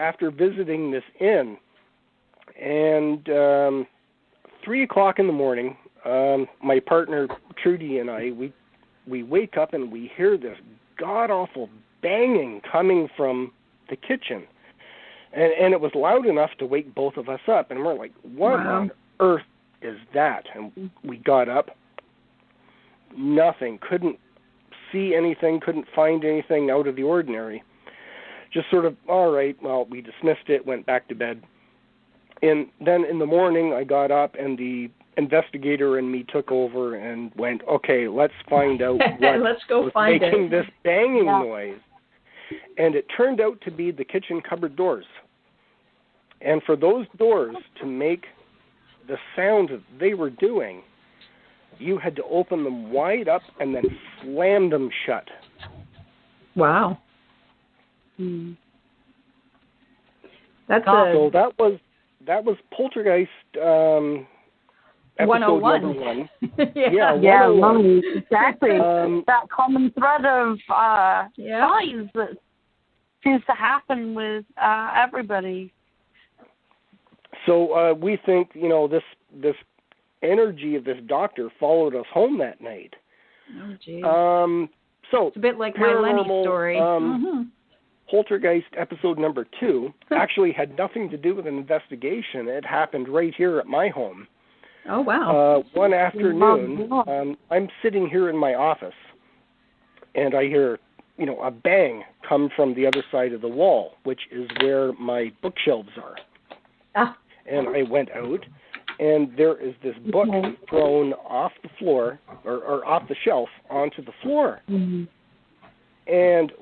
after visiting this inn, and 3 o'clock in the morning, my partner Trudy and I, we wake up and we hear this god-awful banging coming from the kitchen. And it was loud enough to wake both of us up. And we're like, what on earth is that? And we got up. Nothing. Couldn't see anything. Couldn't find anything out of the ordinary. Just sort of, all right, well, we dismissed it, went back to bed. And then in the morning, I got up, and the investigator and me took over and went, okay, let's find out what let's go was find making it. this banging noise. And it turned out to be the kitchen cupboard doors. And for those doors to make the sound that they were doing, you had to open them wide up and then slam them shut. Wow. That's so that was Poltergeist episode 101. number 1. yeah, 101. Exactly. That common thread of signs that seems to happen with everybody. So we think, this energy of this doctor followed us home that night. Oh, geez. So it's a bit like my Lenny story. Poltergeist episode number 2 actually had nothing to do with an investigation. It happened right here at my home. Oh, wow. One afternoon, I'm sitting here in my office, and I hear, a bang come from the other side of the wall, which is where my bookshelves are. Ah. And I went out, and there is this book thrown off the floor, or off the shelf, onto the floor. Mm-hmm. And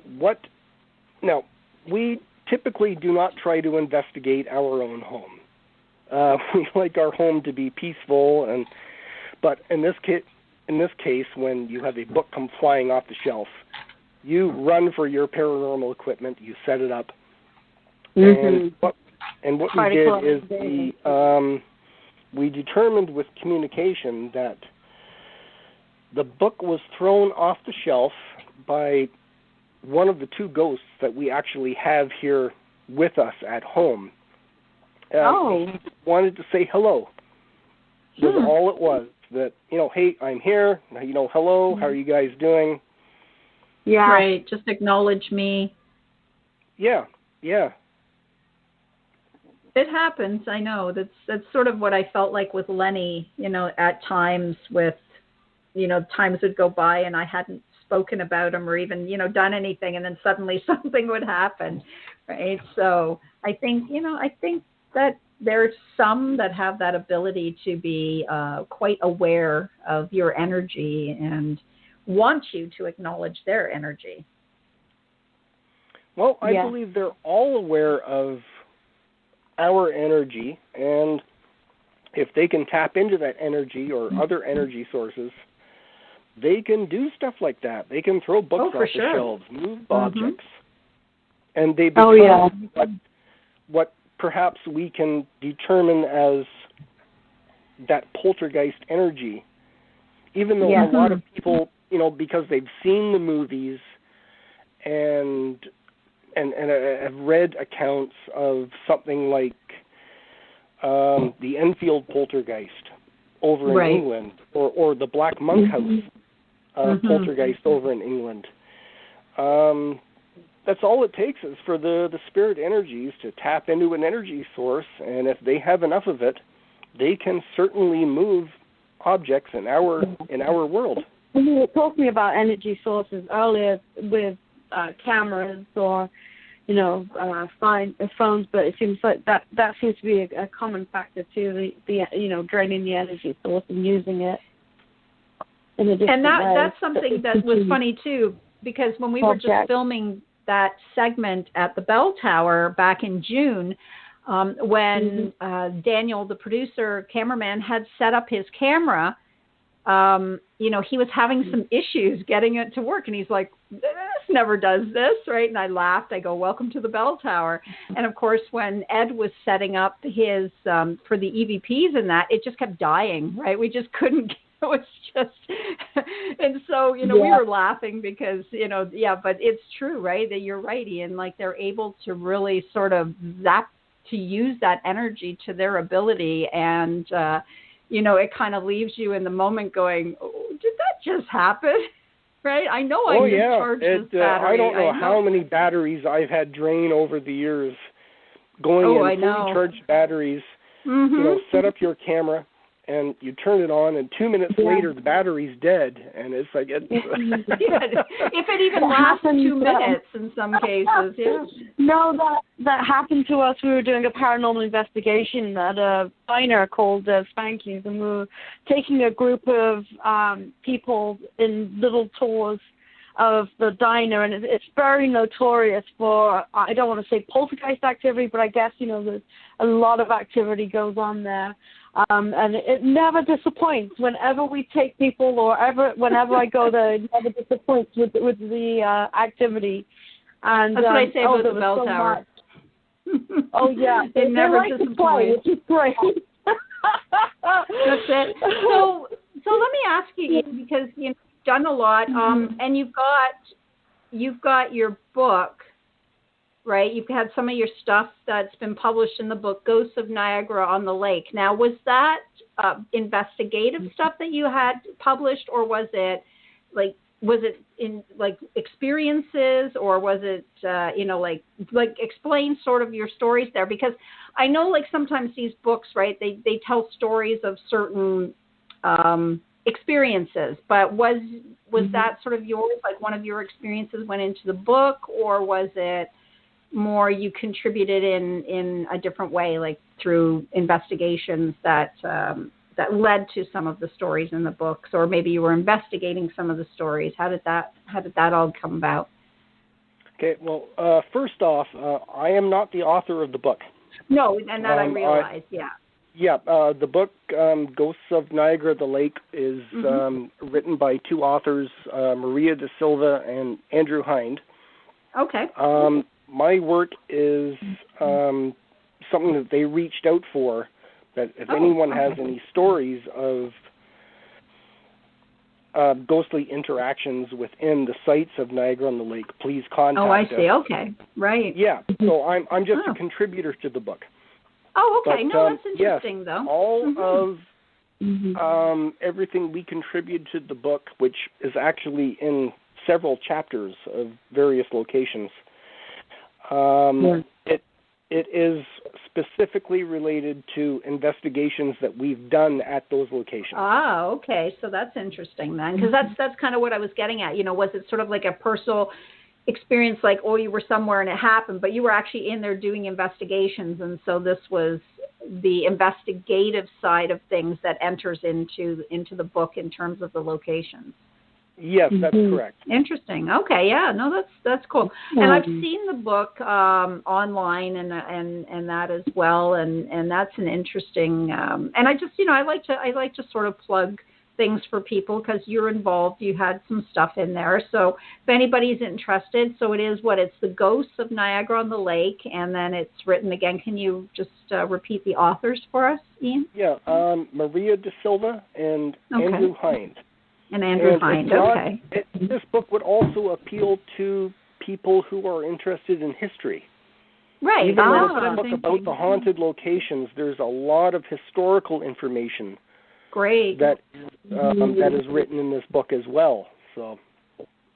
now, we typically do not try to investigate our own home. We like our home to be peaceful, but in this case, when you have a book come flying off the shelf, you run for your paranormal equipment, you set it up, and what we did is we determined with communication that the book was thrown off the shelf by one of the 2 ghosts that we actually have here with us at home. He wanted to say hello. Was all it was. That, hey, I'm here. Hello, how are you guys doing? Yeah. Right, just acknowledge me. Yeah. It happens, I know. That's sort of what I felt like with Lenny, at times with, times would go by and I hadn't spoken about him or even, done anything, and then suddenly something would happen, right? So I think that there's some that have that ability to be quite aware of your energy and want you to acknowledge their energy. Well, I believe they're all aware of our energy, and if they can tap into that energy or other energy sources, they can do stuff like that. They can throw books off the shelves, move objects, and they become what perhaps we can determine as that poltergeist energy. Even though a lot of people, because they've seen the movies and have read accounts of something like the Enfield Poltergeist over in England, or the Black Monk House Poltergeist over in England. That's all it takes is for the spirit energies to tap into an energy source, and if they have enough of it, they can certainly move objects in our world. We were talking about energy sources earlier with cameras or phones, but it seems like that seems to be a common factor too. The draining the energy source and using it in a different way. And that's something that was funny too, because when we were just filming that segment at the Bell Tower back in June, when Daniel, the producer, cameraman, had set up his camera, he was having some issues getting it to work. And he's like, this never does this, right? And I laughed. I go, welcome to the Bell Tower. And, of course, when Ed was setting up his, for the EVPs and that, it just kept dying, right? We just couldn't It was just, and so, we were laughing because, but it's true, right? That you're right, Ian. Like they're able to really sort of to use that energy to their ability. And, it kind of leaves you in the moment going, oh, did that just happen? Right? I know I discharged this battery. I don't know how many batteries I've had drain over the years going in fully charged batteries. Set up your camera and you turn it on, and 2 minutes later the battery's dead, and it's like if it even lasts 2 minutes in some cases. Yeah. No, that happened to us. We were doing a paranormal investigation at a diner called Spanky's, and we were taking a group of people in little tours of the diner, and it's very notorious for, I don't want to say poltergeist activity, but I guess, there's a lot of activity goes on there. And it never disappoints. Whenever we take people whenever I go there, it never disappoints with the activity. And that's what I say about the bell tower. Oh, yeah. It never disappoints. Which is great. That's it. So let me ask you, because you've done a lot, and you've got your book, right? You've had some of your stuff that's been published in the book, Ghosts of Niagara on the Lake. Now, was that investigative stuff that you had published, or was it in experiences, or was it, explain sort of your stories there? Because I know sometimes these books, right, they tell stories of certain experiences, but was that sort of yours, one of your experiences went into the book, or was it more you contributed in a different way, through investigations that led to some of the stories in the books, or maybe you were investigating some of the stories? How did that all come about? Okay, well, first off, I am not the author of the book. No, and that I realize, yeah. Yeah, the book, Ghosts of Niagara the Lake, is written by two authors, Maria de Silva and Andrew Hind. Okay. My work is something that they reached out for, that if anyone has any stories of ghostly interactions within the sites of Niagara on the Lake, please contact us. Oh, I see. Okay. Right. Yeah, so I'm just a contributor to the book. Oh, okay. But, no, that's interesting, though. All of everything we contribute to the book, which is actually in several chapters of various locations, it is specifically related to investigations that we've done at those locations. Ah, okay. So that's interesting then, because that's kind of what I was getting at. Was it sort of like a personal experience, you were somewhere and it happened, but you were actually in there doing investigations, and so this was the investigative side of things that enters into the book in terms of the locations. Yes, that's correct. Interesting. Okay, yeah, no, that's cool. And I've seen the book online and that as well, and that's an interesting. And I just, I like to sort of plug things for people because you're involved. You had some stuff in there, so if anybody's interested, so it's the Ghosts of Niagara on the Lake, and then it's written again. Can you just repeat the authors for us, Ian? Yeah, Maria de Silva and Andrew Hind. And Andrew Hind, okay. This book would also appeal to people who are interested in history. Right. Even though it's a book about the haunted locations, there's a lot of historical information. Great. That is written in this book as well. So.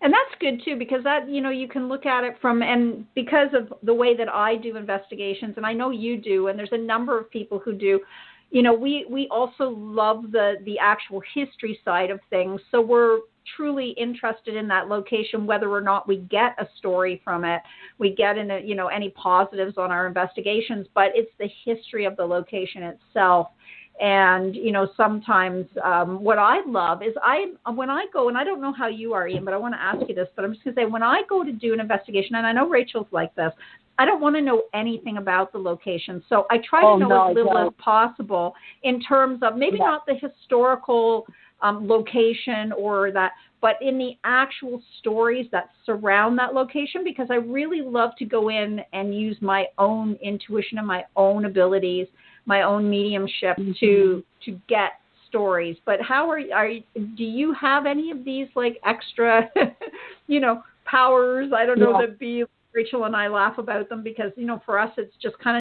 And that's good too, because that, you can look at it and because of the way that I do investigations, and I know you do, and there's a number of people who do. We also love the actual history side of things. So we're truly interested in that location, whether or not we get a story from it, we get any positives on our investigations, but it's the history of the location itself. And, sometimes what I love is when I go, and I don't know how you are, Ian, but I want to ask you this, but I'm just going to say, when I go to do an investigation, and I know Rachel's like this, I don't want to know anything about the location. So I try to know as little as possible in terms of maybe not the historical location or that, but in the actual stories that surround that location, because I really love to go in and use my own intuition and my own abilities, my own mediumship to get stories. But how do you have any of these like extra, powers? I don't know, that be Rachel and I laugh about them because, for us, it's just kind of